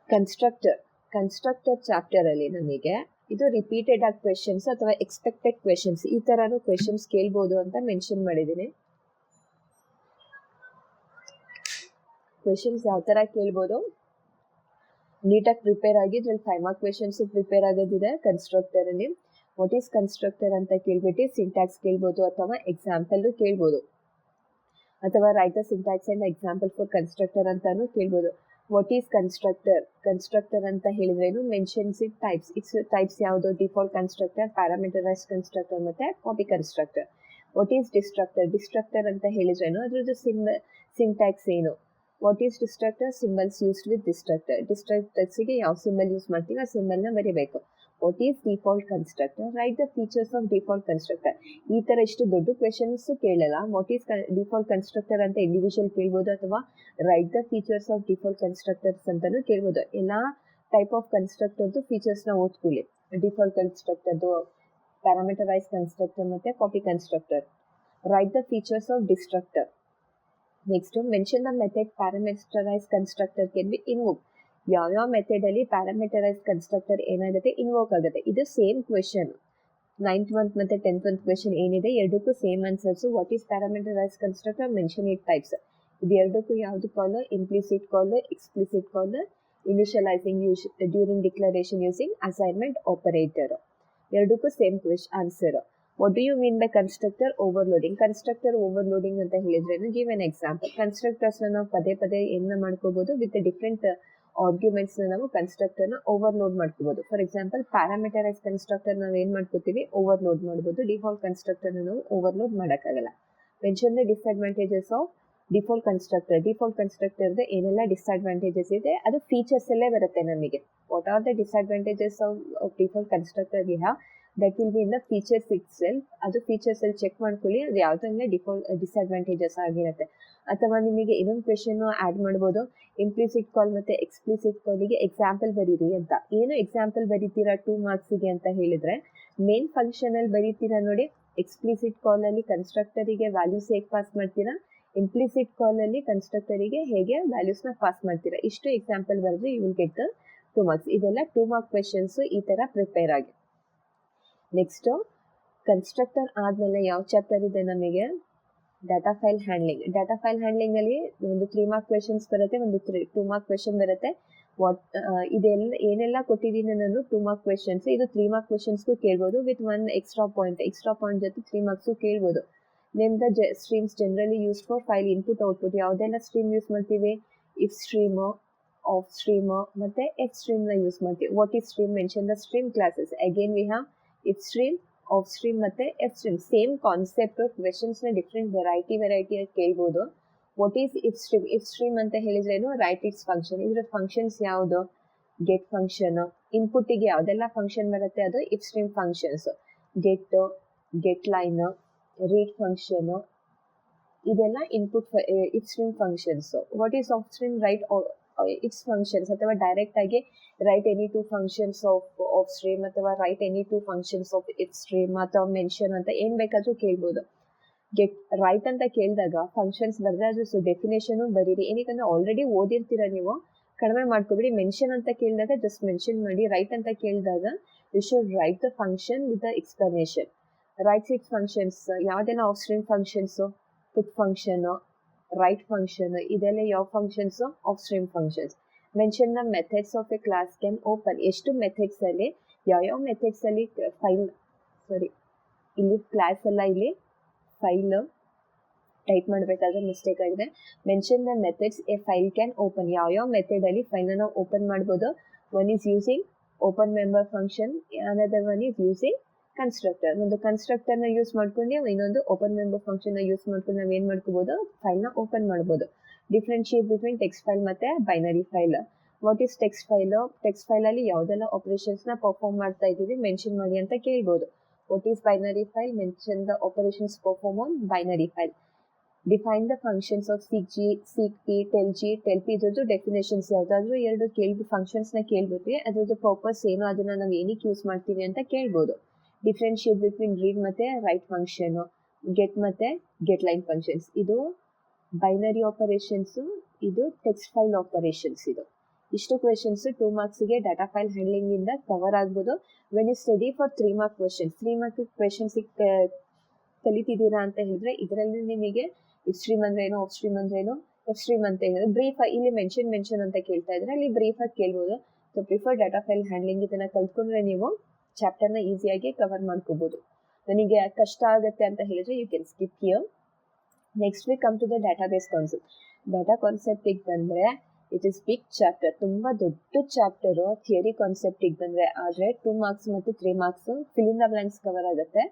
ಕನ್ಸ್ಟ್ರಕ್ಟರ್ ಚಾಪ್ಟರಲ್ಲಿ ನಮಗೆ ಇದು ರಿಪೀಟೆಡ್ ಆಗಿ ಕ್ವೆಶನ್ಸ್ ಅಥವಾ ಎಕ್ಸ್ಪೆಕ್ಟೆಡ್ ಕ್ವೆಶನ್ಸ್ ಈ ಥರನೂ ಕ್ವೆಶನ್ಸ್ ಕೇಳ್ಬೋದು ಅಂತ ಮೆನ್ಷನ್ ಮಾಡಿದ್ದೀನಿ. ಕ್ವೆಶನ್ಸ್ ಯಾವ ಥರ ಕೇಳ್ಬೋದು, ನೀಟಾಗಿ ಪ್ರಿಪೇರ್ ಆಗಿ ಇದ್ರಲ್ಲಿ 5 ಮಾರ್ಕ್ ಕ್ವೆಶನ್ಸು ಪ್ರಿಪೇರ್ ಆಗೋದಿದೆ. ಕನ್ಸ್ಟ್ರಕ್ಟರಲ್ಲಿ ವಾಟ್ ಈಸ್ ಕನ್ಸ್ಟ್ರಕ್ಟರ್ ಅಂತ ಕೇಳ್ಬಿಟ್ಟು ಸಿಂಟ್ಯಾಕ್ಸ್ ಕೇಳ್ಬೋದು, ಅಥವಾ ಎಕ್ಸಾಂಪಲ್ಲು ಕೇಳ್ಬೋದು, ಅಥವಾ write the syntax and example for constructor ಅಂತಾನು ಕೇಳ್ಬೋದು. ವಾಟ್ ಈಸ್ ಕನ್ಸ್ಟ್ರಕ್ಟರ್ ಅಂತ ಹೇಳಿದ್ರೇನು, ಮೆನ್ಷನ್ಸ್ ಇಟ್ ಟೈಪ್ಸ್. ಟೈಪ್ಸ್ ಯಾವುದು, ಡಿಫಾಲ್ಟ್ ಕನ್ಸ್ಟ್ರಕ್ಟರ್, ಪ್ಯಾರಾಮೀಟರೈಸ್ಡ್ ಕನ್ಸ್ಟ್ರಕ್ಟರ್ ಮತ್ತು copy constructor. What is destructor ಅಂತ ಹೇಳಿದ್ರೇನು, ಅದ್ರದ್ದು ಸಿಂಟ್ಯಾಕ್ಸ್ ಏನು. What is destructor, symbols used with ಡಿಸ್ಟ್ರಕ್ಟರ್ಸಿಗೆ ಯಾವ ಸಿಂಬಲ್ ಯೂಸ್ ಮಾಡ್ತೀವಿ ಆ ಸಿಂಬಲ್ನ ಬರೀಬೇಕು. What is default constructor, write the features of default constructor. ಈ ಥರ ಇಷ್ಟು ದೊಡ್ಡ ಕ್ವೆಶನ್ಸು ಕೇಳಲ್ಲ. ವಾಟ್ ಈಸ್ ಡಿಫಾಲ್ಟ್ ಕನ್ಸ್ಟ್ರಕ್ಟರ್ ಅಂತ ಇಂಡಿವಿಜುವಲ್ ಕೇಳ್ಬೋದು, ಅಥವಾ write the features of default constructors ಅಂತಲೂ ಕೇಳ್ಬೋದು. ಎಲ್ಲ ಟೈಪ್ ಆಫ್ ಕನ್ಸ್ಟ್ರಕ್ಟರ್ದು ಫೀಚರ್ಸ್ನ ಓದ್ಕೊಳ್ಳಿ. ಡಿಫಾಲ್ಟ್ ಕನ್ಸ್ಟ್ರಕ್ಟರ್ದು, ಪ್ಯಾರಾಮೀಟರೈಸ್ ಕನ್ಸ್ಟ್ರಕ್ಟರ್ ಮತ್ತು copy constructor. Write the features of destructor. Next mention the method parameterize constructor can be invoke. ಯಾವ್ಯಾವ ಮೆಥಡಲ್ಲಿ ಪ್ಯಾರಾಮೀಟರೈಸ್ ಕನ್ಸ್ಟ್ರಕ್ಟರ್ ಏನಾಗುತ್ತೆ, ಇನ್ವೋಕ್ ಆಗುತ್ತೆ. ಇದು ಸೇಮ್ ಕ್ವೆಶನ್ 9th ಮಂತ್ ಮತ್ತು 10th ಮಂತ್ ಕ್ವೆಶನ್ ಏನಿದೆ ಎರಡಕ್ಕೂ same answers. What is parameterize constructor, mention it types. ಇದು ಎರಡಕ್ಕೂ ಯಾವುದು call, implicit call, explicit call, initializing during declaration using assignment operator. ಎರಡಕ್ಕೂ same answer. What do you mean by constructor overloading. Constructor overloading ಅಂತ ಹೇಳಿದ್ರೆ give an example. ಕನ್ಸ್ಟ್ರಕ್ಟರ್ಸ್ನ ನಾವು ಪದೇ ಏನ ಮಾಡ್ಕೋಬಹುದು, ವಿತ್ ಡಿಫ್ರೆಂಟ್ ಆರ್ಗ್ಯುಮೆಂಟ್ಸ್ನ ನಾವು ಕನ್ಸ್ಟ್ರಕ್ಟರ್ನ ಓವರ್ಲೋಡ್ ಮಾಡ್ಕೋಬಹುದು. ಫಾರ್ ಎಕ್ಸಾಂಪಲ್ ಪ್ಯಾರಾಮೀಟರೈಸ್ ಕನ್ಸ್ಟ್ರಕ್ಟರ್ ನಾವು ಏನು ಮಾಡ್ಕೋತೀವಿ, ಓವರ್ಲೋಡ್ ಮಾಡ್ಬೋದು. ಡಿಫಾಲ್ಟ್ ಕನ್ಸ್ಟ್ರಕ್ಟರ್ನ ನಾವು ಓವರ್ಲೋಡ್ ಮಾಡೋಕ್ಕಾಗಲ್ಲ. Mention the disadvantages of default ಕನ್ಸ್ಟ್ರಕ್ಟರ್ದು ಏನೆಲ್ಲ ಡಿಸ್ಅಡ್ವಾಂಟೇಜಸ್ ಇದೆ ಅದು ಫೀಚರ್ಸ್ ಅಲ್ಲೇ ಬರುತ್ತೆ ನಮಗೆ. What are the disadvantages of default constructor we have, that will be in the features itself. ಅದು ಫೀಚರ್ಸಲ್ಲಿ ಚೆಕ್ ಮಾಡ್ಕೊಳ್ಳಿ, ಅದು ಯಾವುದೆಲ್ಲ ಡಿಸ್ಅಡ್ವಾಂಟೇಜಸ್ ಆಗಿರುತ್ತೆ. ಅಥವಾ ನಿಮಗೆ ಇನ್ನೊಂದು ಕ್ವೆಶನ್ ಆ್ಯಡ್ ಮಾಡ್ಬೋದು, ಇಂಪ್ಲಿಸಿಟ್ ಕಾಲ್ ಮತ್ತು ಎಕ್ಸ್ಪ್ಲಿಸಿಟ್ ಕಾಲಿಗೆ ಎಕ್ಸಾಂಪಲ್ ಬರೀರಿ ಅಂತ. ಏನು ಎಕ್ಸಾಂಪಲ್ ಬರೀತೀರಾ 2 ಮಾರ್ಕ್ಸಿಗೆ ಅಂತ ಹೇಳಿದರೆ, ಮೇನ್ ಫಂಕ್ಷನಲ್ಲಿ ಬರೀತೀರಾ ನೋಡಿ. ಎಕ್ಸ್ಪ್ಲಿಸಿಟ್ ಕಾಲಲ್ಲಿ ಕನ್ಸ್ಟ್ರಕ್ಟರಿಗೆ ವ್ಯಾಲ್ಯೂಸ್ ಹೇಗೆ ಪಾಸ್ ಮಾಡ್ತೀರಾ, ಇಂಪ್ಲಿಸಿಟ್ ಕಾಲಲ್ಲಿ ಕನ್ಸ್ಟ್ರಕ್ಟರಿಗೆ ಹೇಗೆ ವ್ಯಾಲ್ಯೂಸ್ನ ಪಾಸ್ ಮಾಡ್ತೀರಾ, ಇಷ್ಟು ಎಕ್ಸಾಂಪಲ್ ಬರೆದ್ರೆ you will get the 2 marks. ಇದೆಲ್ಲ 2 ಮಾರ್ಕ್ ಕ್ವೆಶನ್ಸು ಈ ಥರ ಪ್ರಿಪೇರ್ ಆಗಿ. ನೆಕ್ಸ್ಟು ಕನ್ಸ್ಟ್ರಕ್ಟರ್ ಆದಮೇಲೆ ಯಾವ ಚಾಪ್ಟರ್ ಇದೆ ನಮಗೆ, data file handling. Data file ಹ್ಯಾಂಡ್ಲಿಂಗಲ್ಲಿ ಒಂದು 3 ಮಾರ್ಕ್ ಕ್ವೆಶನ್ಸ್ ಬರುತ್ತೆ, ಒಂದು 2 ಮಾರ್ಕ್ ಕ್ವೆಶನ್ ಬರುತ್ತೆ. ಇದೆಲ್ಲ ಏನೆಲ್ಲ ಕೊಟ್ಟಿದ್ದೀನಿ ನಾನು 2 ಮಾರ್ಕ್ ಕ್ವೆಶನ್ಸ್, ಇದು 3 ಮಾರ್ಕ್ ಕ್ವೆಶನ್ಸ್ಗೂ ಕೇಳ್ಬೋದು ವಿತ್ 1 ಎಕ್ಸ್ಟ್ರಾ ಪಾಯಿಂಟ್ ಜೊತೆ 3 ಮಾರ್ಕ್ಸು ಕೇಳ್ಬೋದು. Name the streams generally used for file input output. ಯಾವುದೆಲ್ಲ ಸ್ಟ್ರೀಮ್ ಯೂಸ್ ಮಾಡ್ತೀವಿ? ಇಫ್ ಸ್ಟ್ರೀಮ್, ಆಫ್ ಸ್ಟ್ರೀಮ್ ಮತ್ತೆ ಎಫ್ ಸ್ಟ್ರೀಮ್ ನ ಯೂಸ್ ಮಾಡ್ತೀವಿ. What is stream? Mention the stream classes. Again we have if stream, of stream ಮತ್ತೆ F stream. Same concept. Questions ನ different variety ಕೇಳ್ಬೋದು. What is if stream? If stream ಅಂತ ಹೇಳಿದ್ರೆ ಏನು? Write its function. ಇದ್ರ functions ಯಾವುದು? Get function. ಇನ್ಪುಟ್ಟಿಗೆ ಯಾವುದೆಲ್ಲ ಫಂಕ್ಷನ್ ಬರುತ್ತೆ ಅದು if stream functions. Get, get line, read function, ಇದೆಲ್ಲ input if stream functions. What is of stream? Write its functions ಅಥವಾ ಡೈರೆಕ್ಟ್ ಆಗಿ write any two functions of stream ಅಥವಾ write any two functions of if stream ಅಥವಾ mention ಅಂತ ಏನ್ ಬೇಕಾದ್ರೂ ಕೇಳ್ಬೋದು. Get right ಅಂತ ಕೇಳಿದಾಗ ಫಂಕ್ಷನ್ಸ್ ಬರೆದ್ರೆ ಅದ್ರ ಡೆಫಿನೇಷನ್ ಬರೀರಿ. ಏನಕ್ಕಂದ್ರೆ ಆಲ್ರೆಡಿ ಓದಿರ್ತೀರ ನೀವು, ಕಡಿಮೆ ಮಾಡ್ಕೊಬಿಡಿ. ಮೆನ್ಷನ್ ಅಂತ ಕೇಳಿದಾಗ ಜಸ್ಟ್ ಮೆನ್ಷನ್ ಮಾಡಿ. ರೈಟ್ ಅಂತ ಕೇಳಿದಾಗ you should write the function with the explanation. Write it functions ಯಾವುದೆಲ್ಲ of stream functions? Put function, write function, ಇದೆಲ್ಲ ಯಾವ functions? Of stream functions. Mention the methods of a class can open. ಎಷ್ಟು methods ಅಲ್ಲಿ, ಯಾವ methods ಅಲ್ಲಿ file, ಇಲ್ಲಿ class ಅಲ್ಲ, ಇಲ್ಲಿ ಫೈಲ್ ಟೈಪ್ ಮಾಡಬೇಕಾದ್ರೆ ಮಿಸ್ಟೇಕ್ ಆಗಿದೆ. Mention the methods a file can open. ಯಾವ ಮೆಥಡ್ ಅಲ್ಲಿ ಫೈಲ್ ನಾವು ಓಪನ್ ಮಾಡ್ಬೋದು? One is using open member function, another one is using constructor. ಒಂದು ಕನ್ಸ್ಟ್ರಕ್ಟರ್ ನ ಯೂಸ್ ಮಾಡ್ಕೊಂಡು ಇನ್ನೊಂದು ಓಪನ್ ಮೆಂಬರ್ ಫಂಕ್ಷನ್ ನ ಯೂಸ್ ಮಾಡ್ಕೊಂಡು ನಾವ್ ಏನ್ ಮಾಡ್ಕೋಬಹುದು? ಫೈಲ್ ನ ಓಪನ್ ಮಾಡಬಹುದು. ಡಿಫ್ರೆನ್ಶಿಯೇಟ್ ಬಿಟ್ವೀನ್ ಟೆಕ್ಸ್ಟ್ ಫೈಲ್ ಮತ್ತೆ binary file. What is text file? Text file ಅಲ್ಲಿ ಯಾವ್ದೆಲ್ಲ ಆಪರೇಷನ್ಸ್ ನ ಪರ್ಫಾರ್ಮ್ ಮಾಡ್ತಾ ಇದೀವಿ ಮೆನ್ಷನ್ ಮಾಡಿ ಅಂತ ಕೇಳ್ಬೋದು. What is binary file? Mention the operations perform on binary file. Define the functions of seek G, seek P, tell G, tell P. ಇದ್ರದ್ದು definitions ಯಾವ್ದಾದ್ರು ಎರಡು ಫಂಕ್ಷನ್ಸ್ ನ ಕೇಳ್ಬಿಟ್ರೆ ಅದ್ರದ್ದು ಪರ್ಪಸ್ ಏನು, ಅದನ್ನ ನಾವು ಏನಕ್ಕೆ ಯೂಸ್ ಮಾಡ್ತೀವಿ ಅಂತ ಕೇಳ್ಬೋದು. ಡಿಫ್ರೆನ್ಶಿಯೇಟ್ ಬಿಟ್ವೀನ್ ರೀಡ್ ಮತ್ತೆ ರೈಟ್ ಫಂಕ್ಷನ್, ಗೆಟ್ ಮತ್ತೆ ಗೆಟ್ ಲೈನ್ ಫಂಕ್ಷನ್ಸ್. ಇದು ಬೈನರಿ ಆಪರೇಷನ್ಸ್, ಇದು ಟೆಕ್ಸ್ಟ್ ಫೈಲ್ ಆಪರೇಷನ್ಸ್. ಇಷ್ಟು ಕ್ವೆಶನ್ಸ್ 2 ಮಾರ್ಕ್ಸ್ಗೆ ಡಾಟಾ ಫೈಲ್ ಹ್ಯಾಂಡ್ಲಿಂಗ್ ಇಂದ ಕವರ್ ಆಗ್ಬೋದು. When you study for 3 mark questions, 3 mark questions ಕಲಿತಿದ್ದೀರಾ ಅಂತ ಹೇಳಿದ್ರೆ ಇದರಲ್ಲಿ ನಿಮಗೆ ಇಫ್ ಸ್ಟ್ರೀಮ್ ಅಂದ್ರೆ ಏನು, ಆಫ್ ಸ್ಟ್ರೀಮ್ ಅಂದ್ರೆ ಏನು, ಎಫ್ ಸ್ಟ್ರೀಮ್ ಅಂತ ಹೇಳಿದ್ರೆ ಬ್ರೀಫ್. ಇಲ್ಲಿ ಮೆನ್ಷನ್ ಅಂತ ಕೇಳ್ತಾ ಇದ್ರೆ ಅಲ್ಲಿ ಬ್ರೀಫ್ ಆಗಿ ಕೇಳ್ಬೋದು. So prefer data file handling. ಇದನ್ನ ಕಲ್ತ್ಕೊಂಡ್ರೆ ನೀವು ಚಾಪ್ಟರ್ ನ ಈಸಿಯಾಗಿ ಕವರ್ ಮಾಡ್ಕೋಬಹುದು. ನನಗೆ ಕಷ್ಟ ಆಗುತ್ತೆ ಅಂತ ಹೇಳಿದ್ರೆ you can skip here. Next we come to the database concept. Data ಕಾನ್ಸೆಪ್ಟಿಗೆ ಬಂದ್ರೆ ಇಟ್ ಇಸ್ ಬಿಗ್ ಚಾಪ್ಟರ್, ತುಂಬಾ ದೊಡ್ಡ ಚಾಪ್ಟರ್. ಥಿಯರಿ ಕಾನ್ಸೆಪ್ಟಿಗೆ ಬಂದ್ರೆ ಆದ್ರೆ 2 ಮಾರ್ಕ್ಸ್ ಮತ್ತು 3 marks fill in the blanks cover ಆಗುತ್ತೆ.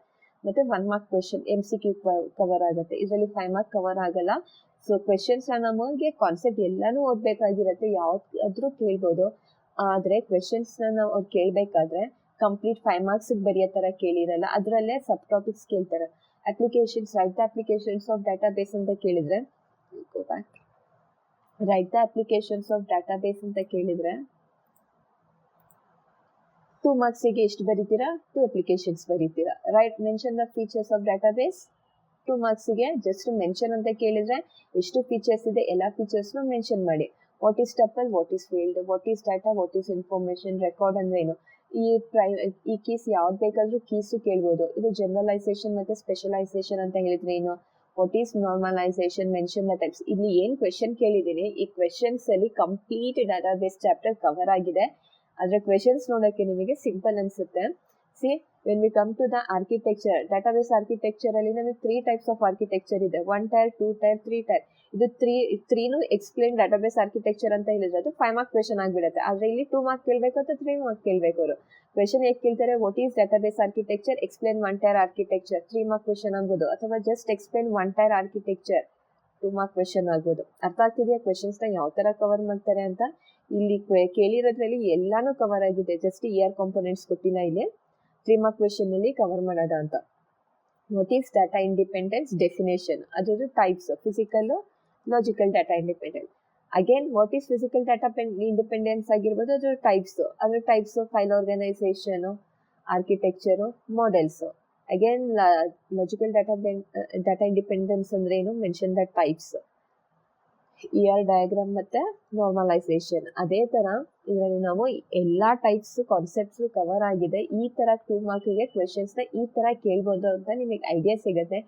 ಮತ್ತೆ 1 ಮಾರ್ಕ್ ಕ್ವೆಶನ್ MCQ ಕವರ್ ಆಗುತ್ತೆ. ಇದರಲ್ಲಿ 5 ಮಾರ್ಕ್ ಕವರ್ ಆಗಲ್ಲ. ಸೊ ಕ್ವೆಶನ್ಸ್ ನಮಗೆ ಕಾನ್ಸೆಪ್ಟ್ ಎಲ್ಲಾನು ಓದ್ಬೇಕಾಗಿರುತ್ತೆ, ಯಾವ್ದಾದ್ರೂ ಕೇಳ್ಬೋದು. ಆದ್ರೆ ಕ್ವೆಶನ್ಸ್ ನಾವು ಅವ್ರು ಕೇಳ್ಬೇಕಾದ್ರೆ ಕಂಪ್ಲೀಟ್ 5 ಮಾರ್ಕ್ಸ್ ಬರೆಯೋ ತರ ಕೇಳಿರಲ್ಲ, ಅದರಲ್ಲೇ ಸಬ್ ಟಾಪಿಕ್ಸ್ ಕೇಳ್ತಾರೆ. Applications, write the applications of database ಅಂತ ಕೇಳಿದ್ರೆ, write the applications of database ಅಂತ ಕೇಳಿದ್ರೆ 2 ಮಾರ್ಕ್ಸಿಗೆ ಎಷ್ಟು ಬರೀತೀರಾ? 2 ಅಪ್ಲಿಕೇಶನ್ಸ್ ಬರೀತೀರಾ. Write mention the features of database. 2 ಮಾರ್ಕ್ಸಿಗೆ ಜಸ್ಟ್ ಮೆನ್ಷನ್ ಅಂತ ಕೇಳಿದ್ರೆ ಎಷ್ಟು ಫೀಚರ್ಸ್ ಇದೆ ಎಲ್ಲ ಫೀಚರ್ಸ್ ಮೆನ್ಷನ್ ಮಾಡಿ. What is tuple, what is field, what is data, what is information, record ಅಂದ್ರೆ ಏನು, ಈ ಕೀಸ್ ಯಾವ್ದು ಬೇಕಾದ್ರೂ ಕೀಸು ಕೇಳ್ಬೋದು. ಇದು ಜನರಲೈಸೇಷನ್ ಮತ್ತೆ ಸ್ಪೆಷಲೈಸೇಷನ್ ಅಂತ ಹೇಳಿದ್ರೆ ಏನು, what is normalisation, mention the types. ಇಲ್ಲಿ ಏನ್ ಕ್ವೆಶನ್ ಕೇಳಿದೀನಿ ಈ ಕ್ವೆಶನ್ಸ್ ಅಲ್ಲಿ ಕಂಪ್ಲೀಟ್ ಡಾಟಾಬೇಸ್ ಚಾಪ್ಟರ್ ಕವರ್ ಆಗಿದೆ. ಆದ್ರೆ ಕ್ವೆಶನ್ಸ್ ನೋಡಕ್ಕೆ ನಿಮಗೆ ಸಿಂಪಲ್ ಅನ್ಸುತ್ತೆ. See when we come to the architecture, database architecture ಅಲ್ಲಿ ನಮಗೆ 3 ಟೈಪ್ಸ್ ಆಫ್ ಆರ್ಕಿಟೆಕ್ಚರ್ ಇದೆ. 1 ಟೈರ್, 2 ಟೈರ್, 3 ಟೈರ್. ಇದು 3 ಎಕ್ಸ್ಪ್ಲೇನ್ ಡಾಟಾಬೇಸ್ ಆರ್ಕಿಟೆಕ್ಚರ್ ಅಂತ ಹೇಳಿದ್ರೆ ಅದು 5 ಮಾರ್ಕ್ ಕ್ವೆಶನ್ ಆಗ್ಬಿಡುತ್ತೆ. ಆದ್ರೆ ಇಲ್ಲಿ 2 ಮಾರ್ಕ್ ಕೇಳ್ಬೇಕು ಅಥವಾ 3 ಮಾರ್ಕ್ ಕೇಳ್ಬೇಕು. ಅವರು ಕ್ವೆಶನ್ ಹೇಗೆ ಕೇಳ್ತಾರೆ, what is database architecture, explain 1 tyre architecture, 3 mark question ಆಗ್ಬೋದು. ಅಥವಾ just explain 1 tyre architecture, 2 mark question ಆಗ್ಬೋದು. ಅರ್ಥ ಆಗ್ತಿದೆಯಾ ಕ್ವೆಶನ್ಸ್ ನ ಯಾವ ತರ ಕವರ್ ಮಾಡ್ತಾರೆ ಅಂತ? ಇಲ್ಲಿ ಕೇಳಿರೋದ್ರಲ್ಲಿ ಎಲ್ಲಾನು ಕವರ್ ಆಗಿದೆ, ಜಸ್ಟ್ ಇಯರ್ ಕಾಂಪೋನೆಂಟ್ಸ್ ಕೊಟ್ಟಿಲ್ಲ. ಇಲ್ಲಿ 3 ಮಾರ್ಕ್ ಕ್ವೆಶನ್ ಅಲ್ಲಿ ಕವರ್ ಮಾಡೋದ ಅಂತ. What is data independence, definition, ಅದ್ರದ್ದು types, physical, logical data independence. Again what is physical data independence ಆಗಿರ್ಬೋದು, ಅದ್ರ types file organization, architecture, models. Again logical data independence ಅಂದ್ರೆ ಏನು, mention the types, ER diagram ಮತ್ತೆ normalization. ಅದೇ ತರ ಇದರಲ್ಲಿ ನಾವು ಎಲ್ಲಾ ಟೈಪ್ಸ್ ಕಾನ್ಸೆಪ್ಟ್ಸ್ ಕವರ್ ಆಗಿದೆ. ಈ ತರ 2 ಮಾರ್ಕ್ಗೆ ಕ್ವೆಶನ್ಸ್ ನ ಈ ತರ ಕೇಳ್ಬೋದು ಅಂತ ನಿಮಗೆ ಐಡಿಯಾ ಸಿಗುತ್ತೆ.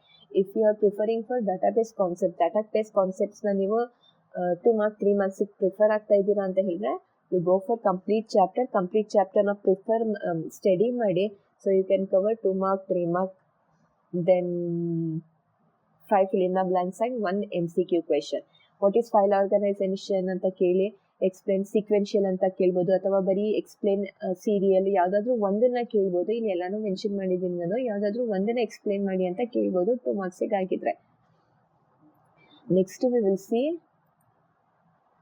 If you are preferring for database concepts ನ ನೀವು 2 ಮಾರ್ಕ್ 3 ಮಾರ್ಕ್ಸ್ ಪ್ರಿಫರ್ ಆಗ್ತಾ ಇದ್ದೀರಾ ಅಂತ ಹೇಳಿದ್ರೆ you go for complete chapter ನ ಪ್ರಿಫರ್ ಸ್ಟಡಿ ಮಾಡಿ. So you can cover 2 mark 3 mark. Then 5 fill in the blanks and 1 MCQ question. What is file organisation ಅಂತ ಕೇಳಿ ಎಕ್ಸ್ಪ್ಲೇನ್ ಸೀಕ್ವೆನ್ಷಿಯಲ್ ಅಂತ ಕೇಳ್ಬೋದು, ಅಥವಾ ಬರೀ ಎಕ್ಸ್ಪ್ಲೇನ್ ಸೀರಿಯಲ್ ಯಾವುದಾದ್ರೂ ಒಂದನ್ನ ಕೇಳ್ಬೋದು. ಇಲ್ಲಿ ಎಲ್ಲಾನು ಮೆನ್ಷನ್ ಮಾಡಿದ್ದೀನಿ ನಾನು, ಯಾವುದಾದ್ರೂ ಒಂದನ್ನ ಎಕ್ಸ್ಪ್ಲೇನ್ ಮಾಡಿ ಅಂತ ಕೇಳ್ಬೋದು 2 ಮಾರ್ಕ್ಸಿಗೆ ಆಗಿದ್ರೆ. Next we will see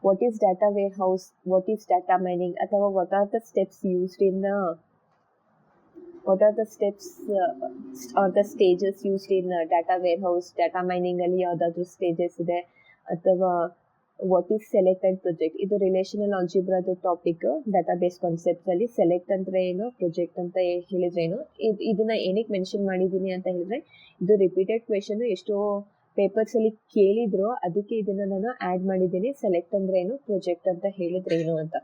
what is data warehouse, what is data mining, ಅಥವಾ what are the steps used in the what are the steps or the stages used in data warehouse, data mining ಅಲ್ಲಿ ಯಾವುದಾದ್ರೂ stages ಇದೆ, ಅಥವಾ what is select and project. ಇದು relational ಆಲ್ಜಿಬ್ರಾದ topic. Database concepts ಅಲ್ಲಿ select ಅಂದ್ರೆ ಏನು, project ಅಂತ ಹೇಳಿದ್ರೆ ಏನು, ಇದನ್ನ ಏನಕ್ಕೆ ಮೆನ್ಷನ್ ಮಾಡಿದ್ದೀನಿ ಅಂತ ಹೇಳಿದ್ರೆ ಇದು ರಿಪೀಟೆಡ್ ಕ್ವೆಶನ್ ಎಷ್ಟೋ ಪೇಪರ್ಸ್ ಅಲ್ಲಿ ಕೇಳಿದ್ರು, ಅದಕ್ಕೆ ಇದನ್ನ ನಾನು ಆಡ್ ಮಾಡಿದ್ದೀನಿ. ಸೆಲೆಕ್ಟ್ ಅಂದ್ರೆ ಏನು, ಪ್ರೊಜೆಕ್ಟ್ ಅಂತ ಹೇಳಿದ್ರೆ ಏನು ಅಂತ.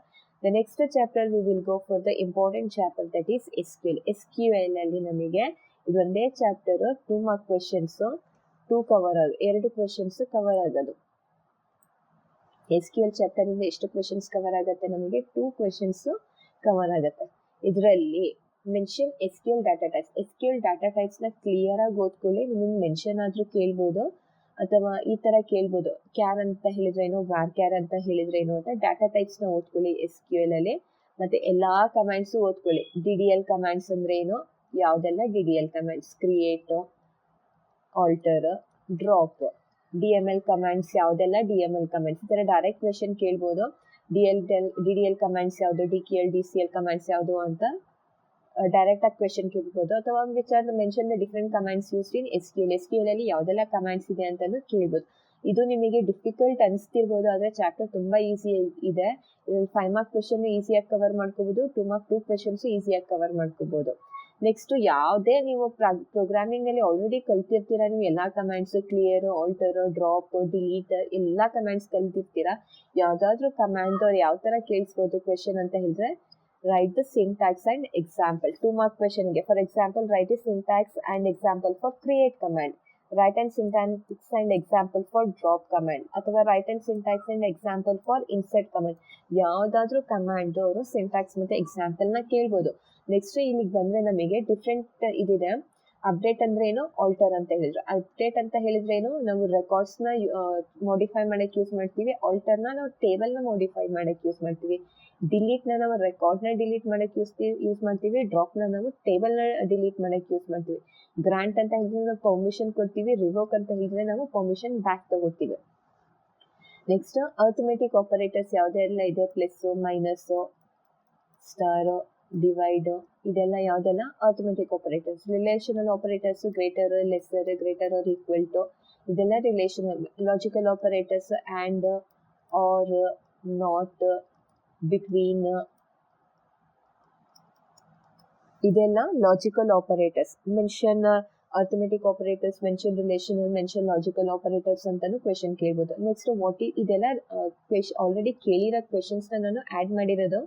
The next chapter V will go for the important chapter that is SQL. SQL ಅಲ್ಲಿ ನಮಗೆ ಇದೊಂದೇ chapter 2 mark questions 2 cover 2 questions cover ಆಗೋದು. SQL ಚಾಪ್ಟರ್ ಇಂದ ಎಷ್ಟು ಕ್ವೆಶನ್ಸ್ ಕವರ್ ಆಗುತ್ತೆ, ನಮಗೆ 2 ಕ್ವೆಶನ್ಸ್ ಕವರ್ ಆಗುತ್ತೆ. ಇದರಲ್ಲಿ mention SQL data types. SQL data types ನ ಕ್ಲಿಯರ್ ಆಗಿ ಓದ್ಕೊಳ್ಳಿ. ನಿಮಗೆ ಮೆನ್ಷನ್ ಆದ್ರೂ ಕೇಳ್ಬೋದು, ಅಥವಾ ಈ ತರ ಕೇಳ್ಬೋದು, ಕ್ಯಾರ್ ಅಂತ ಹೇಳಿದ್ರೆ ಏನು, ವಾರ್ ಕ್ಯಾರ್ ಅಂತ ಹೇಳಿದ್ರೆ ಏನು ಅಂತ. ಡಾಟಾ ಟೈಪ್ಸ್ ನ ಓದ್ಕೊಳ್ಳಿ SQL ಅಲ್ಲಿ. ಮತ್ತೆ ಎಲ್ಲಾ ಕಮಾಂಡ್ಸ್ ಓದ್ಕೊಳ್ಳಿ. DDL ಕಮಾಂಡ್ಸ್ ಅಂದ್ರೆ ಏನು, ಯಾವ್ದೆಲ್ಲ DDL commands, create, alter, drop. DML commands ಯಾವ್ದೆಲ್ಲ DML ಕಮಾಂಡ್ಸ್. ಈ ತರ ಡೈರೆಕ್ಟ್ ಕ್ವೆಶನ್ ಕೇಳ್ಬೋದು. DDL ಕಮಾಂಡ್ಸ್ ಯಾವುದು, DKL DCL ಕಮಾಂಡ್ಸ್ ಯಾವುದು ಅಂತ ಡೈರೆಕ್ಟ್ ಆಗಿ ಕ್ವೆಶನ್ ಕೇಳ್ಬೋದು, ಅಥವಾ which are mention the different commands used in SQL. SQL ಅಲ್ಲಿ ಯಾವ್ದೆಲ್ಲ ಕಮಾಂಡ್ಸ್ ಇದೆ ಅಂತಾನು ಕೇಳ್ಬೋದು. ಇದು ನಿಮಗೆ ಡಿಫಿಕಲ್ಟ್ ಅನಿಸ್ತಿರ್ಬೋದು, ಆದ್ರೆ ಚಾಪ್ಟರ್ ತುಂಬಾ ಈಸಿ ಇದೆ. 5 ಮಾರ್ಕ್ ಕ್ವೆಶನ್ ಈಸಿಯಾಗಿ ಕವರ್ ಮಾಡ್ಕೋಬಹುದು, 2 ಮಾರ್ಕ್ 2 ಕ್ವೆಶನ್ಸ್ ಈಸಿಯಾಗಿ ಕವರ್ ಮಾಡ್ಕೋಬಹುದು. ನೆಕ್ಸ್ಟ್ ಯಾವುದೇ ನೀವು ಪ್ರೋಗ್ರಾಮಿಂಗ್ ಅಲ್ಲಿ ಆಲ್ರೆಡಿ ಕಲ್ತಿರ್ತೀರಾ, ನೀವು ಎಲ್ಲಾ commands clear, alter, drop, delete ಎಲ್ಲಾ ಕಮಾಂಡ್ಸ್ ಕಲ್ತಿರ್ತೀರಾ. ಯಾವ್ದಾದ್ರು ಕಮಾಂಡ್ ಅವ್ರು ಯಾವ ತರ ಕೇಳಿಸ್ಬೋದು ಕ್ವೆಶನ್ ಅಂತ ಹೇಳಿದ್ರೆ, write the syntax and example. 2 mark question ಗೆ for example write the syntax and example for create command, write and syntax and example for drop command, ಅಥವಾ write and syntax and example for insert command. ಯಾವ್ದಾದ್ರೂ command ಅವರು syntax ಮತ್ತೆ example ನ ಕೇಳ್ಬೋದು. Next ಇಲ್ಲಿಗೆ ಬಂದ್ರೆ ನಮಗೆ ಡಿಫ್ರೆಂಟ್ ಇದಿದೆ. ಅಪ್ಡೇಟ್ ಅಂದ್ರೆ ಏನು, ಆಲ್ಟರ್ ಅಂತ ಹೇಳಿದ್ರು. ಅಪ್ಡೇಟ್ ಅಂತ ಹೇಳಿದ್ರೆ ಏನು, ನಾವು ರೆಕಾರ್ಡ್ಸ್ ನ ಮಾಡಿಫೈ ಮಾಡಕ್ ಯೂಸ್ ಮಾಡ್ತೀವಿ. ಆಲ್ಟರ್ ನ ನಾವು ಟೇಬಲ್ ನ ಮಾಡಿಫೈ ಮಾಡಕ್ ಯೂಸ್ ಮಾಡ್ತೀವಿ. ಡಿಲೀಟ್ ನ ನಾವು ರೆಕಾರ್ಡ್ ನ ಡಿಲೀಟ್ ಮಾಡಕ್ ಯೂಸ್ ಮಾಡ್ತೀವಿ. ಡ್ರಾಪ್ ನ ನಾವು ಟೇಬಲ್ ನ ಡಿಲೀಟ್ ಮಾಡಕ್ ಯೂಸ್ ಮಾಡ್ತೀವಿ. ಗ್ರಾಂಟ್ ಅಂತ ಹೇಳಿದ್ರೆ ನಾವು ಪರ್ಮಿಷನ್ ಕೊಡ್ತೀವಿ. ರಿವೋಕ್ ಅಂತ ಹೇಳಿದ್ರೆ ನಾವು ಪರ್ಮಿಷನ್ ಬ್ಯಾಕ್ ತಗೋತೀವಿ. ನೆಕ್ಸ್ಟ್ ಅರ್ಥಮೆಟಿಕ್ ಆಪರೇಟರ್ಸ್ ಯಾವ್ದೆಲ್ಲ ಇದೆ, ಪ್ಲಸ್, ಮೈನಸ್, ಸ್ಟಾರ್, ಡಿವೈಡ್, ಇದೆಲ್ಲ ಯಾವ್ದೆಲ್ಲ arithmetic operators. Relational operators greater, lesser, greater or equal to, ಇದೆಲ್ಲ relational. Logical operators and, or, not, between, ಇದೆಲ್ಲ logical operators. Mention arithmetic operators, mention relational, mention logical operators ಅಂತಾನು question ಕೇಳ್ಬೋದು. Next ಇದೆಲ್ಲ already ಕೇಳಿರೋ questions ನಾನು add ಮಾಡಿರೋದು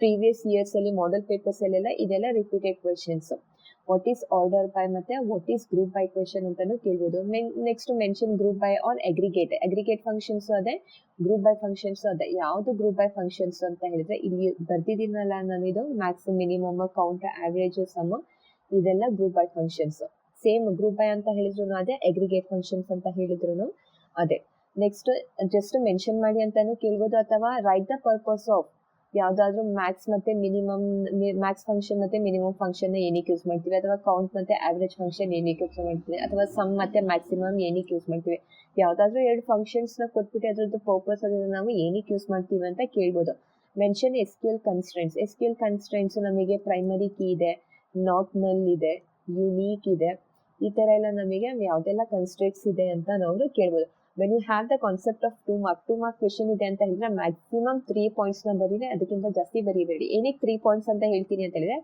previous years ಅಲ್ಲಿ model papers ಅಲ್ಲೆಲ್ಲ. ಇದೆಲ್ಲ repeated questions. What is order by ಮತ್ತೆ what is group by question ಅಂತಾನು ಕೇಳ್ಬೋದು. Next mention group by or aggregate functions ಅದೇ, ಗ್ರೂಪ್ ಬೈ ಫಂಕ್ಷನ್ಸ್ ಅದೇ. ಯಾವ್ದು ಗ್ರೂಪ್ ಬೈ ಫಂಕ್ಷನ್ಸ್ ಅಂತ ಹೇಳಿದ್ರೆ ಇಲ್ಲಿ ಬರ್ದಿದ್ದೀನಲ್ಲ ನಾನು, ಇದು max, minimum, count, average, sum, ಇದೆಲ್ಲ group by functions. Same group by ಅಂತ ಹೇಳಿದ್ರು ಅದೇ, ಅಗ್ರಿಗೇಟ್ ಫಂಕ್ಷನ್ಸ್ ಅಂತ ಹೇಳಿದ್ರು ಅದೇ. ನೆಕ್ಸ್ಟ್ ಜಸ್ಟ್ ಮೆನ್ಷನ್ ಮಾಡಿ ಅಂತಾನು ಕೇಳ್ಬೋದು, ಅಥವಾ ರೈಟ್ ದ ಪರ್ಪಸ್ ಆಫ್ ಯಾವ್ದಾದ್ರು ಮ್ಯಾಕ್ಸ್ ಮತ್ತೆ ಮಿನಿಮಮ್, ಮ್ಯಾಕ್ಸ್ ಫಂಕ್ಷನ್ ಮತ್ತೆ ಮಿನಿಮಮ್ ಫಂಕ್ಷನ್ ಏನಕ್ಕೆ ಯೂಸ್ ಮಾಡ್ತೀವಿ, ಅಥವಾ ಕೌಂಟ್ ಮತ್ತೆ ಆವರೇಜ್ ಫಂಕ್ಷನ್ ಏನಕ್ಕೆ ಯೂಸ್ ಮಾಡ್ತೀವಿ, ಅಥವಾ ಸಮ್ ಮತ್ತೆ ಮ್ಯಾಕ್ಸಿಮಮ್ ಏನಕ್ಕೆ ಯೂಸ್ ಮಾಡ್ತೀವಿ. ಯಾವ್ದಾದ್ರು 2 ಫಂಕ್ಷನ್ಸ್ ನ ಕೊಟ್ಬಿಟ್ಟು ಅದ್ರದ್ದು ಪರ್ಪಸ್ ಅದನ್ನ ನಾವು ಏನಕ್ಕೆ ಯೂಸ್ ಮಾಡ್ತೀವಿ ಅಂತ ಕೇಳ್ಬೋದು. Mention SQL constraints. SQL constraints ನಮಗೆ ಪ್ರೈಮರಿ ಕೀ ಇದೆ, ನಾಟ್ ನಲ್ ಇದೆ, ಯುನೀಕ್ ಇದೆ. ಈ ತರ ಎಲ್ಲ ನಮಗೆ ಯಾವ್ದೆಲ್ಲ ಕನ್ಸ್ಟ್ರೆಂಟ್ಸ್ ಇದೆ ಅಂತ ನಾವು ಕೇಳ್ಬೋದು. When you have the concept of 2 mark question ಇದೆ ಅಂತ ಹೇಳಿದ್ರೆ ಮ್ಯಾಕ್ಸಿಮಮ್ 3 ಪಾಯಿಂಟ್ಸ್ ನ ಬರೀರಿ, ಅದಕ್ಕಿಂತ ಜಾಸ್ತಿ ಬರೀಬೇಡಿ. ಏನಕ್ಕೆ 3 ಪಾಯಿಂಟ್ಸ್ ಅಂತ ಹೇಳ್ತೀನಿ ಅಂತ ಹೇಳಿದ್ರೆ,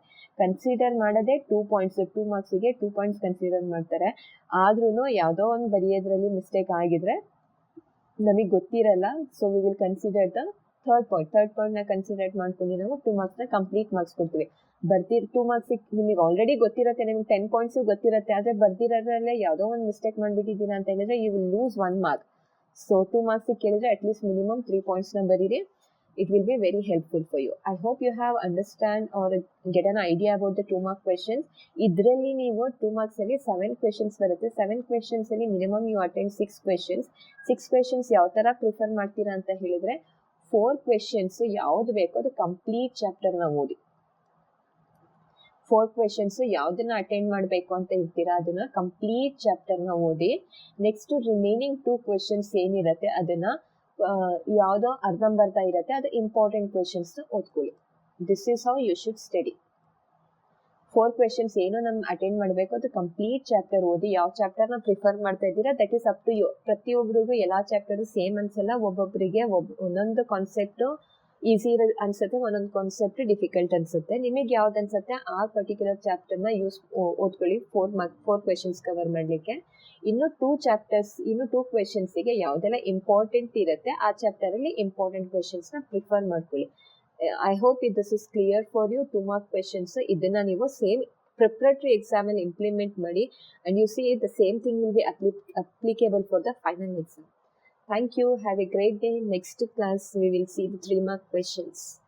ಕನ್ಸಿಡರ್ ಮಾಡೋದೇ 2 ಪಾಯಿಂಟ್ಸ್. 2 ಮಾರ್ಕ್ಸ್ಗೆ 2 ಪಾಯಿಂಟ್ಸ್ ಕನ್ಸಿಡರ್ ಮಾಡ್ತಾರೆ. ಆದ್ರೂ ಯಾವುದೋ ಒಂದು ಬರೆಯೋದ್ರಲ್ಲಿ ಮಿಸ್ಟೇಕ್ ಆಗಿದ್ರೆ ನಮಗೆ ಗೊತ್ತಿರಲ್ಲ. So we will consider the third point ನ ಕನ್ಸಿಡರ್ ಮಾಡ್ಕೊಂಡು ನಾವು 2 ಮಾರ್ಕ್ಸ್ ನ ಕಂಪ್ಲೀಟ್ ಮಾರ್ಕ್ಸ್ ಕೊಡ್ತೀವಿ. 2 ಮಾರ್ಕ್ಸ್ ನಿಮಗೆ ಆಲ್ರೆಡಿ ಗೊತ್ತಿರುತ್ತೆ, ನಿಮ್ಗೆ 10 ಪಾಯಿಂಟ್ಸ್ ಗೊತ್ತಿರುತ್ತೆ. ಆದ್ರೆ ಬರ್ದಿರೋದ್ರಲ್ಲೇ ಯಾವುದೋ ಒಂದು ಮಿಸ್ಟೇಕ್ ಮಾಡ್ಬಿಟ್ಟಿದ್ದೀರಾ ಅಂತ ಹೇಳಿದ್ರೆ you will lose 1 mark. So 2 marks ಕೇಳಿದ್ರೆ ಅಟ್ಲೀಸ್ಟ್ ಮಿನಿಮಮ್ 3 ಪಾಯಿಂಟ್ಸ್ ನ ಬರೀರಿ. It will be very helpful for you. I hope you have understand or get an idea about the 2 mark questions. ಇದರಲ್ಲಿ ನೀವು 2 marks ಅಲ್ಲಿ 7 questions ಬರುತ್ತೆ. 7 questions ಅಲ್ಲಿ minimum you attend 6 questions. 6 questions ಯಾವ ತರ prefer ಮಾಡ್ತೀರಾ ಅಂತ ಹೇಳಿದ್ರೆ 4 questions ಯಾವ್ದು ಬೇಕೋ ಅದು ಕಂಪ್ಲೀಟ್ ಚಾಪ್ಟರ್ನ ಓದಿ. 4 questions ಯಾವ್ದನ್ನ ಅಟೆಂಡ್ ಮಾಡಬೇಕು ಅಂತ ಇರ್ತೀರಾ ಅದನ್ನ ಕಂಪ್ಲೀಟ್ ಚಾಪ್ಟರ್ನ ಓದಿ. ನೆಕ್ಸ್ಟ್ ರಿಮೈನಿಂಗ್ 2 questions ಏನಿರುತ್ತೆ ಅದನ್ನ ಯಾವುದೋ ಅರ್ಧಂಬರ್ಧ ಇರುತ್ತೆ, ಅದು ಇಂಪಾರ್ಟೆಂಟ್ ಕ್ವೆಶನ್ಸ್ ಓದ್ಕೊಳ್ಳಿ. This is how you should study. 4 questions ಏನು ನಮ್ಗೆ ಅಟೆಂಡ್ ಮಾಡಬೇಕು ಅದು ಕಂಪ್ಲೀಟ್ ಚಾಪ್ಟರ್ ಓದಿ. ಯಾವ ಚಾಪ್ಟರ್ನ ಪ್ರಿಫರ್ ಮಾಡ್ತಾ ಇದ್ದೀರಾ that is up to you. ಪ್ರತಿಯೊಬ್ಬರಿಗೂ ಎಲ್ಲ ಚಾಪ್ಟರ್ ಸೇಮ್ ಅನ್ಸಲ್ಲ. ಒಬ್ಬೊಬ್ಬರಿಗೆ ಒಂದೊಂದು ಕಾನ್ಸೆಪ್ಟು ಈಸಿ ಅನ್ಸುತ್ತೆ, ಒಂದೊಂದು ಕಾನ್ಸೆಪ್ಟ್ ಡಿಫಿಕಲ್ಟ್ ಅನ್ಸುತ್ತೆ. ನಿಮಗೆ ಯಾವ್ದು ಅನ್ಸುತ್ತೆ ಆ ಪರ್ಟಿಕ್ಯುಲರ್ ಚಾಪ್ಟರ್ನ ಓದ್ಕೊಳ್ಳಿ 4 questions ಕವರ್ ಮಾಡಲಿಕ್ಕೆ. ಇನ್ನು 2 ಕ್ವೆಶನ್ಸಿಗೆ ಯಾವುದೆಲ್ಲ ಇಂಪಾರ್ಟೆಂಟ್ ಇರುತ್ತೆ ಆ ಚಾಪ್ಟರಲ್ಲಿ ಇಂಪಾರ್ಟೆಂಟ್ ಕ್ವೆಶನ್ಸ್ನ ಪ್ರಿಫರ್ ಮಾಡ್ಕೊಳ್ಳಿ. I hope this is clear for you. 2 mark questions ಇದನ್ನ ನೀವು ಸೇಮ್ ಪ್ರಿಪ್ರೇಟರಿ ಎಕ್ಸಾಮಲ್ಲಿ ಇಂಪ್ಲಿಮೆಂಟ್ ಮಾಡಿ and you see the same thing will be applicable for the final exam. Thank you. Have a great day. Next class we will see the 3 mark questions.